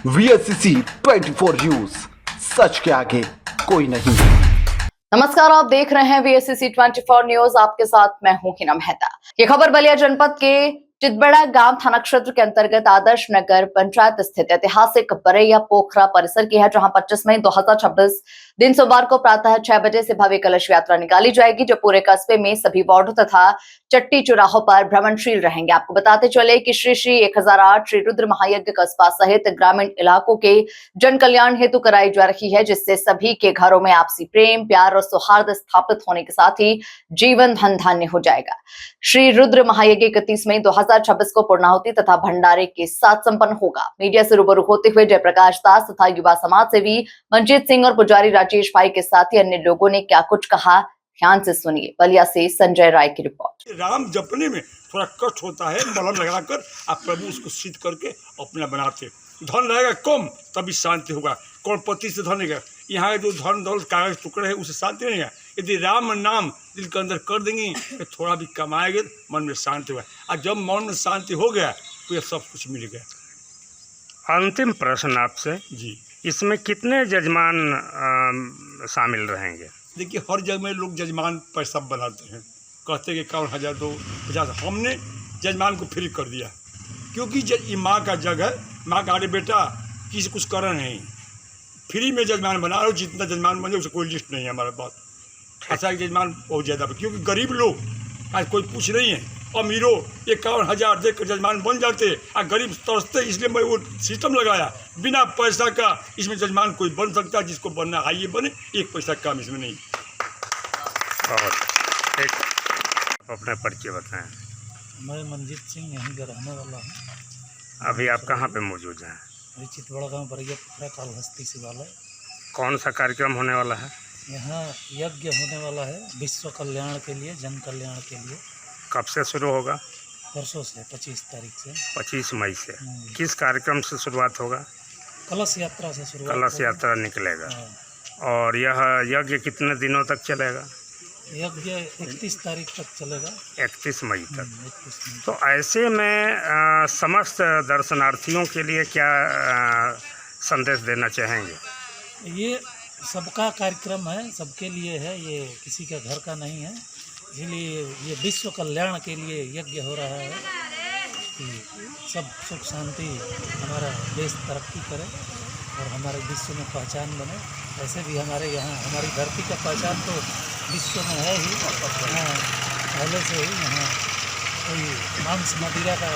VSCC 24 news, सच के आगे कोई नहीं। नमस्कार, आप देख रहे हैं VSCC 24 न्यूज। आपके साथ मैं हूं हिना मेहता। ये खबर बलिया जनपद के चितबड़ा गांव थाना क्षेत्र के अंतर्गत आदर्श नगर पंचायत स्थित ऐतिहासिक बरैया पोखरा परिसर की है, जहां 25 मई 2026 दिन सोमवार को प्रातः 6 बजे से भव्य कलश यात्रा निकाली जाएगी, जो पूरे कस्बे में सभी वार्डों तथा चट्टी चौराहों पर भ्रमणशील रहेंगे। आपको बताते चले कि श्री 1008 श्री रुद्र महायज्ञ कस्बा सहित ग्रामीण इलाकों के जन कल्याण हेतु कराई जा रही है, जिससे सभी के घरों में आपसी प्रेम, प्यार और सौहार्द स्थापित होने के साथ ही जीवन धन धान्य हो जाएगा। श्री रुद्र महायज्ञ 31 मई 2026 को पूर्णाहुति तथा भंडारे के साथ संपन्न होगा। मीडिया से रूबरू होते हुए जयप्रकाश दास तथा युवा समाज सेवी मंजीत सिंह और पुजारी राजेश भाई के साथ ही अन्य लोगों ने क्या कुछ कहा, ध्यान से सुनिए। बलिया से संजय राय की रिपोर्ट। राम जपने में थोड़ा कष्ट होता है, मलहम लगाकर आप प्रभु उसको सिद्ध करके अपना बनाते। धन रहेगा कम तभी शांति होगा। करोड़पति से धन रहेगा, यहाँ जो धन दौलत कागज टुकड़े है उससे शांति नहीं है। यदि राम नाम दिल के अंदर कर देंगे तो थोड़ा भी कमाएंगे मन में शांति होगा, और जब मन में शांति हो गया तो ये सब कुछ मिल गया। अंतिम प्रश्न आपसे जी, इसमें कितने जजमान शामिल रहेंगे? देखिए हर जगह में लोग जजमान पैसा बनाते हैं, कहते हैं कि 51,000 दो 50। हमने जजमान को फ्री कर दिया, क्योंकि ये माँ का जग है। माँ का अरे बेटा किसी कुछ कर नहीं, फ्री में जजमान बना लो। जितना जजमान बने उससे कोई लिस्ट नहीं है हमारे पास। ऐसा जजमान बहुत ज़्यादा, क्योंकि गरीब लोग आज कोई पूछ नहीं है। अमीरों 51,000 देकर जजमान बन जाते और गरीब तरसते, इसलिए मैं वो सिस्टम लगाया बिना पैसा का। इसमें जजमान कोई बन सकता है, जिसको बनना आइए बने, एक पैसा कम इसमें नहीं। और एक अपना परिचय बताएं। मैं मंजीत सिंह यहीं का रहने वाला हूँ। अभी आप कहाँ पे मौजूद हैं? अभी चितबड़ा गाँव बरैया पोखरा कालहस्ती शिवालय। कौन सा कार्यक्रम होने वाला है? यहाँ यज्ञ होने वाला है विश्व कल्याण के लिए, जन कल्याण के लिए। कब से शुरू होगा? परसों से 25 तारीख से। 25 मई से। किस कार्यक्रम से शुरुआत होगा? कलश यात्रा से शुरुआत। कलश यात्रा निकलेगा। हाँ। और यह यज्ञ कितने दिनों तक चलेगा? यज्ञ 31 तारीख तक चलेगा। 31 मई तक। 31 मई। तो ऐसे में समस्त दर्शनार्थियों के लिए क्या संदेश देना चाहेंगे? ये सबका कार्यक्रम है, सबके लिए है, ये किसी के घर का नहीं है। इसलिए ये विश्व कल्याण के लिए यज्ञ हो रहा है कि सब सुख शांति, हमारा देश तरक्की करे और हमारे विश्व में पहचान बने। ऐसे भी हमारे यहाँ हमारी धरती का पहचान तो विश्व में है ही। यहाँ पहले से ही यहाँ कोई मांस मदिरा का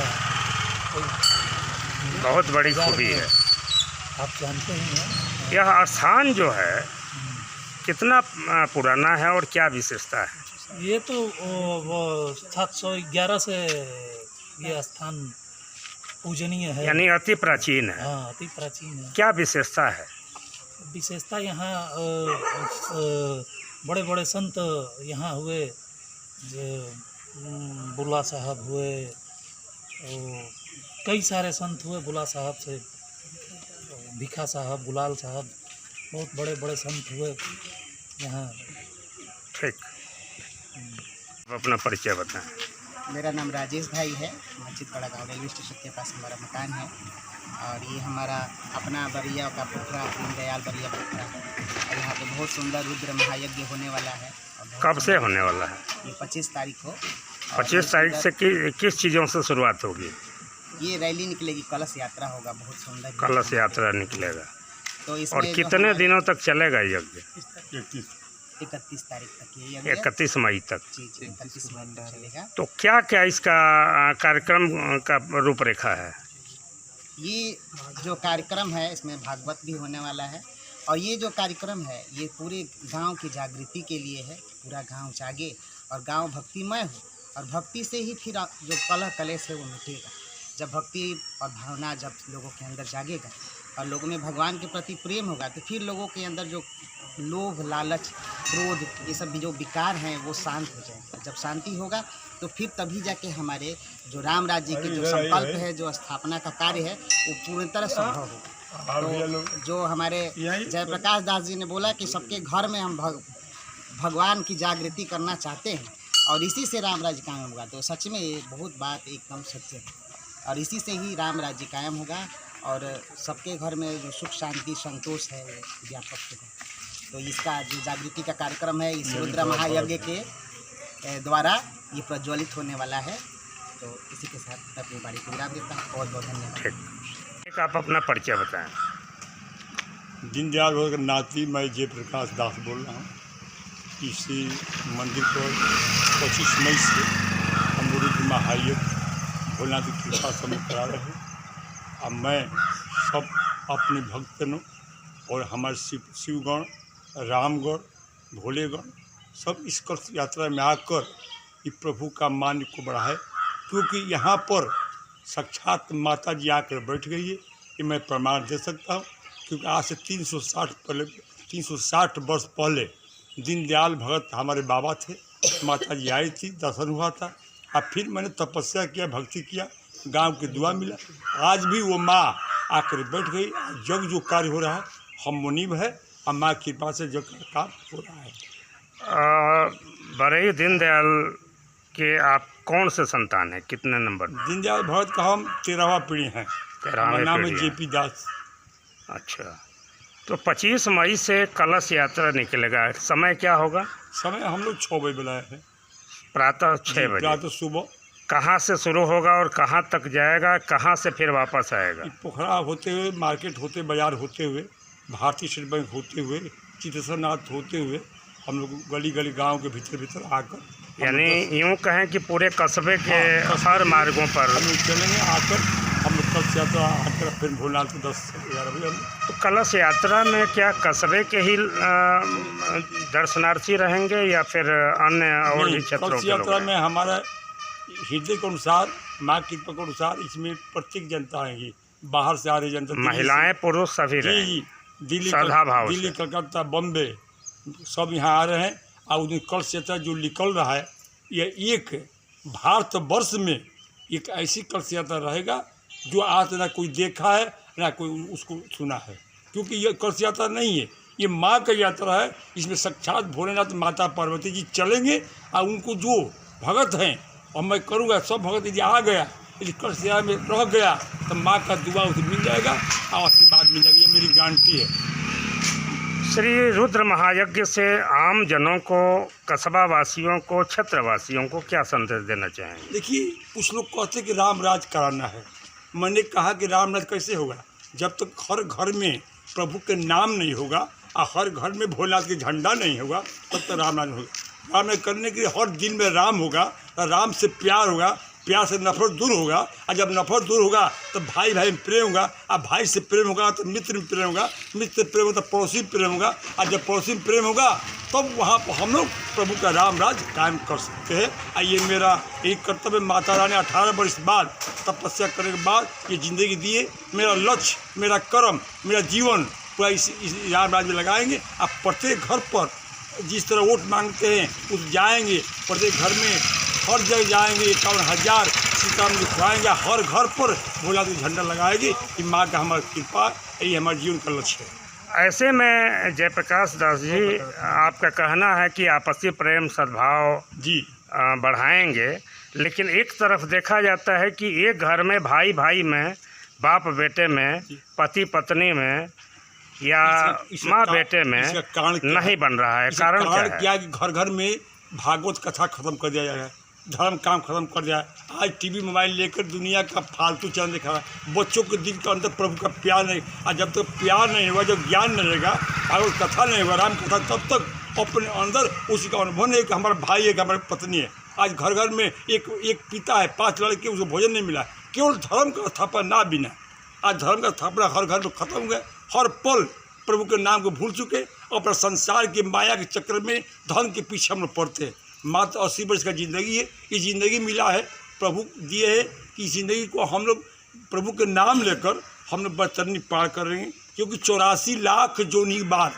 कोई बहुत बड़ी खूबी है, आप जानते ही हैं। यह स्थान जो है कितना पुराना है और क्या विशेषता है? ये तो वो 711 से ये स्थान पूजनीय है, यानी अति प्राचीन है। हाँ, अति प्राचीन है। क्या विशेषता है? विशेषता यहाँ बड़े बड़े संत यहाँ हुए, बुला साहब हुए, कई सारे संत हुए। बुला साहब से भिखा साहब, गुलाल साहब, बहुत बड़े बड़े संत हुए यहाँ। ठीक, अपना परिचय बताएं। मेरा नाम राजेश भाई है। चितबड़ा गाँव रेलवे स्टेशन के पास हमारा मकान है, और ये हमारा अपना बरैया का पोखरा, दीनदयाल बरैया पोखरा है। और यहाँ पे बहुत सुंदर रुद्र महायज्ञ होने वाला है। कब से होने वाला है? ये 25 तारीख को। 25 तारीख से किस चीज़ों से शुरुआत होगी? ये रैली निकलेगी, कलश यात्रा होगा, बहुत सुंदर कलश यात्रा निकलेगा। तो इसमें और कितने दिनों तक चलेगा यज्ञ? 31 तारीख तक ये यज्ञ। 31 मई तक। जी 31 मई तक चलेगा। तो क्या क्या इसका कार्यक्रम का रूपरेखा है? ये जो कार्यक्रम है इसमें भागवत भी होने वाला है, और ये जो कार्यक्रम है ये पूरे गांव की जागृति के लिए है। पूरा गांव जागे और गांव भक्तिमय हो, और भक्ति से ही फिर जो कलह कलेश है वो मिटेगा। जब भक्ति और भावना जब लोगों के अंदर जागेगा और लोगों में भगवान के प्रति प्रेम होगा, तो फिर लोगों के अंदर जो लोभ, लालच, क्रोध, ये सब भी जो विकार हैं वो शांत हो जाएंगे। जब शांति होगा तो फिर तभी जाके हमारे जो राम राज्य के जो संकल्प है, जो स्थापना का कार्य है, वो पूरी तरह संभव होगा। तो जो हमारे जयप्रकाश दास जी ने बोला कि सबके घर में हम भगवान की जागृति करना चाहते हैं, और इसी से राम राज्य कायम होगा। तो सच में ये बहुत बात एकदम सत्य है, और इसी से ही राम राज्य कायम होगा। और सबके घर में जो सुख शांति संतोष है वो व्यापक हो। तो इसका जो जागृति का कार्यक्रम है इस रुद्र महायज्ञ के द्वारा ये प्रज्वलित होने वाला है। तो इसी के साथ मैं अपनी बाड़ी को विराम देता हूँ। बहुत बहुत धन्यवाद। ठीक, एक आप अपना परिचय बताएं। दीनदयाल भगत नाती मैं जयप्रकाश दास बोल रहा हूँ। इसी मंदिर पर 25 मई से हम रुद्र महायज्ञ भोलेनाथ की कृपा समय करा रहे हैं। अब मैं सब अपने भक्तों और हमारे शिवगण, रामगण, भोलेगण सब इस कलश यात्रा में आकर ये प्रभु का मान को बढ़ाए, क्योंकि यहाँ पर साक्षात माता जी आकर बैठ गई है। ये मैं प्रमाण दे सकता हूँ, क्योंकि आज से 360 वर्ष पहले दीनदयाल भगत हमारे बाबा थे, माता जी आई थी, दर्शन हुआ था। अब फिर मैंने तपस्या किया, भक्ति किया, गांव की दुआ मिला। आज भी वो माँ आकर बैठ गई। जग जो कार्य हो रहा है हम मुनीब है, और माँ की कृपा से जग का काम हो रहा है। बड़े दीनदयाल के आप कौन से संतान हैं, कितने नंबर? दीनदयाल भगत का हम 13वां पीढ़ी हैं। 13वां नाम है पीढ़ी जेपी दास। अच्छा, तो 25 मई से कलश यात्रा निकलेगा। समय क्या होगा? समय हम लोग 6 बजे बुलाए हैं, प्रातः 6 बजे। प्रातः सुबह। कहाँ से शुरू होगा और कहाँ तक जाएगा, कहाँ से फिर वापस आएगा? पोखरा होते हुए, मार्केट होते, बाजार होते हुए, भारतीय स्टेट बैंक होते हुए, चित्तेश्वरनाथ होते हुए हम लोग गली गली गांव के भीतर आकर, यानी यूँ कहें कि पूरे कस्बे के हर मार्गों पर हम लोग चलेंगे। आकर हम लोग कलश यात्रा आकर फिर भोलेनाथ को 10-11 बजे हम। तो कलश यात्रा में क्या कस्बे के ही दर्शनार्थी रहेंगे या फिर अन्य और भी क्षेत्रों कलश के लोग यात्रा हैं? में हमारा हृदय के अनुसार, माँ की कृपा के अनुसार इसमें प्रत्येक जनता आएंगी। बाहर से आ रही जनता, महिलाएं पुरुष सभी रहेंगे। जी, दिल्ली, श्रद्धाभाव से। दिल्ली, कलकत्ता, बॉम्बे सब यहाँ आ रहे हैं। और उस दिन कलश यात्रा जो निकल रहा है, यह एक भारतवर्ष में एक ऐसी कलश यात्रा रहेगा जो आज ना कोई देखा है ना कोई उसको सुना है, क्योंकि यह कलश यात्रा नहीं है, ये माँ का यात्रा है। इसमें साक्षात भोलेनाथ माता पार्वती जी चलेंगे और उनको जो भगत हैं, और मैं करूँगा सब भगत यदि आ गया, यदि कलश यात्रा में रह गया तो माँ का दुआ उसे मिल जाएगा और आशीर्वाद मिल जाएगी। ये मेरी गारंटी है। श्री रुद्र महायज्ञ से आम जनों को, कस्बा वासियों को, क्षेत्रवासियों को क्या संदेश देना चाहेंगे? देखिए, कुछ लोग कहते हैं कि राम राज कराना है। मैंने कहा कि राम राज कैसे होगा जब तक हर घर में प्रभु के नाम नहीं होगा और हर घर में भोलेनाथ के झंडा नहीं होगा, तब तक राम राज होगा। राम राज करने के लिए हर दिन में राम होगा, राम से प्यार होगा, प्यार से नफरत दूर होगा, और जब नफरत दूर होगा तो भाई भाई में प्रेम होगा, और भाई से प्रेम होगा तो मित्र में प्रेम होगा, मित्र से प्रेम होगा तो पड़ोसी में प्रेम होगा, और जब पड़ोसी में प्रेम होगा तब वहाँ पर हम लोग प्रभु का राम राज कायम कर सकते हैं। और ये मेरा एक कर्तव्य। माता रानी 18 वर्ष बाद तपस्या करने के बाद ये ज़िंदगी दिए। मेरा लक्ष्य, मेरा कर्म, मेरा जीवन पूरा इस राम राज में लगाएंगे। अब प्रत्येक घर पर जिस तरह वोट मांगते हैं उस जाएंगे, प्रत्येक घर में हर जगह जाएंगे, 51,000 सीता में लिखवाएंगे, हर घर पर भोलेनाथ का झंडा लगाएगी। ये माँ का हमारी कृपा, यही हमारे जीवन का लक्ष्य है। ऐसे में जयप्रकाश दास जी, आपका कहना है कि आपसी प्रेम सद्भाव जी बढ़ाएंगे, लेकिन एक तरफ देखा जाता है कि एक घर में भाई भाई में, बाप बेटे में, पति पत्नी में या माँ बेटे में नहीं बन रहा है। कारण क्या है? कि घर घर में भागवत कथा खत्म कर दिया जाए, धर्म काम खत्म कर दिया। आज टीवी मोबाइल लेकर दुनिया का फालतू चैनल दिखा रहा है। बच्चों के दिल के अंदर प्रभु का प्यार नहीं, और जब तक प्यार नहीं होगा, जब ज्ञान नहीं रहेगा, भागवत कथा नहीं होगा, राम कथा, तब तक अपने अंदर उसी का अनुभव नहीं कि हमारा भाई है कि हमारी पत्नी है। आज घर घर में एक पिता है, 5 लड़के, उसको भोजन नहीं मिला, केवल धर्म का स्थापना ना बिना। आज धर्म का स्थापना हर घर में खत्म हो गया। हर पल प्रभु के नाम को भूल चुके, और अपना संसार की माया के चक्कर में धन के पीछे हम लोग पड़ते हैं। मात्र 80 वर्ष का ज़िंदगी है, ये ज़िंदगी मिला है, प्रभु दिए है कि इस ज़िंदगी को हम लोग प्रभु के नाम लेकर हम लोग बरतरनी पार कर रहे हैं। क्योंकि 84 लाख जोनी बाद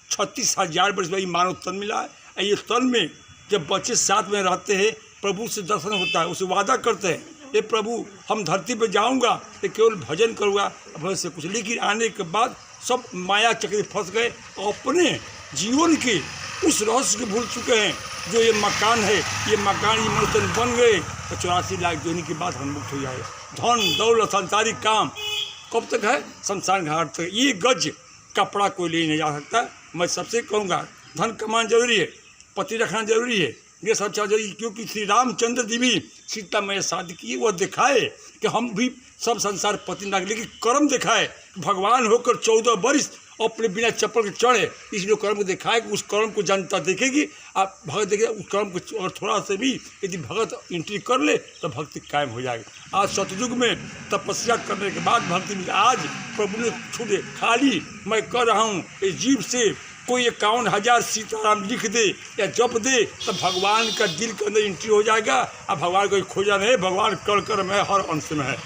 36,000 वर्ष में मानव तन मिला है। ये तन में जब बच्चे साथ में रहते हैं, प्रभु से दर्शन होता है, उसे वादा करते हैं, ये प्रभु हम धरती पर जाऊँगा तो केवल भजन करूँगा, भजन से कुछ। लेकिन आने के बाद सब माया चक्र फंस गए और अपने जीवन के उस रहस्य को भूल चुके हैं। जो ये मकान है, ये मकान ये मनुष्य बन गए, तो 84 लाख जोनी के बाद हम मुक्त हो जाए। धन दौलत संसारिक काम कब तक है? शमशान घाट तक। ये गज कपड़ा कोई ले नहीं जा सकता। मैं सबसे कहूँगा धन कमाना जरूरी है, पति रखना जरूरी है, ये सब चीज़ जरूरी, क्योंकि श्री रामचंद्र जी भी सीता मैया शादी की, वह दिखाए कि हम भी सब संसार पति ना, लेकिन कर्म दिखाए। भगवान होकर 14 वर्ष अपने बिना चप्पल के चढ़े, इसलिए कर्म को दिखाए कि उस कर्म को जनता देखेगी। आप भगत देखे उस कर्म को, और थोड़ा से भी यदि भगत एंट्री कर ले तो भक्ति कायम हो जाएगी। आज सतयुग में तपस्या करने के बाद भक्ति मिली। आज प्रभु ने छूटे खाली मैं कर रहा हूँ इस जीव से कोई 51,000 सीताराम लिख दे या जप दे तो भगवान का दिल के अंदर एंट्री हो जाएगा। अब भगवान को खोजा नहीं, भगवान कर में हर अंश में है।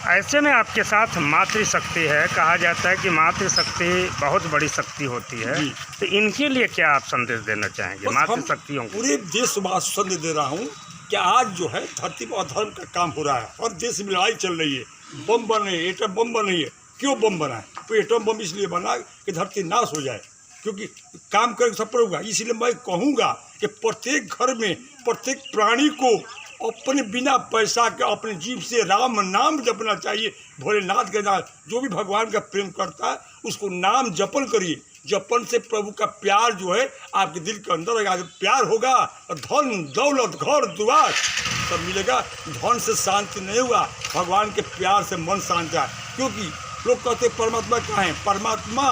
ऐसे में आपके साथ मातृशक्ति है, कहा जाता है कि मातृशक्ति बहुत बड़ी शक्ति होती है, तो इनके लिए क्या आप संदेश देना चाहेंगे मातृशक्तियों को? पूरे देशवासी संदेश दे रहा हूँ कि आज जो है धरती पर अधर्म का काम हो रहा है और देश में लड़ाई चल रही है, बम बन रही है, एटम बम बन रही है। क्यों बम बना है? तो एटम बम इसलिए बना कि धरती नाश हो जाए, क्योंकि काम करके सब पर होगा। इसलिए मैं कहूँगा कि प्रत्येक घर में प्रत्येक प्राणी को अपने बिना पैसा के अपने जीव से राम नाम जपना चाहिए। भोलेनाथ के नाम, जो भी भगवान का प्रेम करता है उसको नाम जपन करिए। जपन से प्रभु का प्यार जो है आपके दिल के अंदर रहेगा। जब प्यार होगा धन दौलत घर द्वार सब मिलेगा। धन से शांति नहीं हुआ, भगवान के प्यार से मन शांत है। क्योंकि लोग कहते परमात्मा कहाँ है? परमात्मा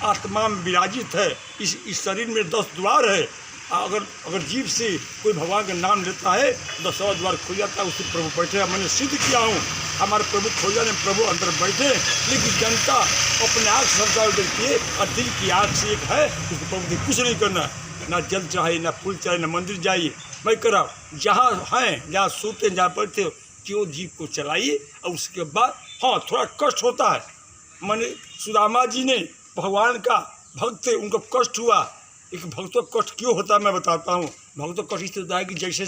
आत्मा में विराजित है। इस शरीर में 10 द्वार है। अगर जीव से कोई भगवान का नाम लेता है 10 द्वार खुल जाता है, उससे प्रभु बैठे। मैंने सिद्ध किया हूँ, हमारे प्रभु खोजा ने प्रभु अंदर बैठे। लेकिन जनता अपने आँख संसार देखती है और दिल की आँख से एक है, उसको प्रभु ने कुछ नहीं करना, ना जल चाहे, ना फूल चाहे, ना मंदिर जाइए। मैं कह रहा हूँ जहाँ हैं, जहाँ सोते, जहाँ बैठते हो, क्यों जीव को चलाइए। और उसके बाद हाँ थोड़ा कष्ट होता है। मैंने सुदामा जी ने भगवान का भक्त थे, उनको कष्ट हुआ। एक भक्तों को कष्ट क्यों होता है मैं बताता हूँ। भक्तों को कष्ट इसलिए होता है कि जैसे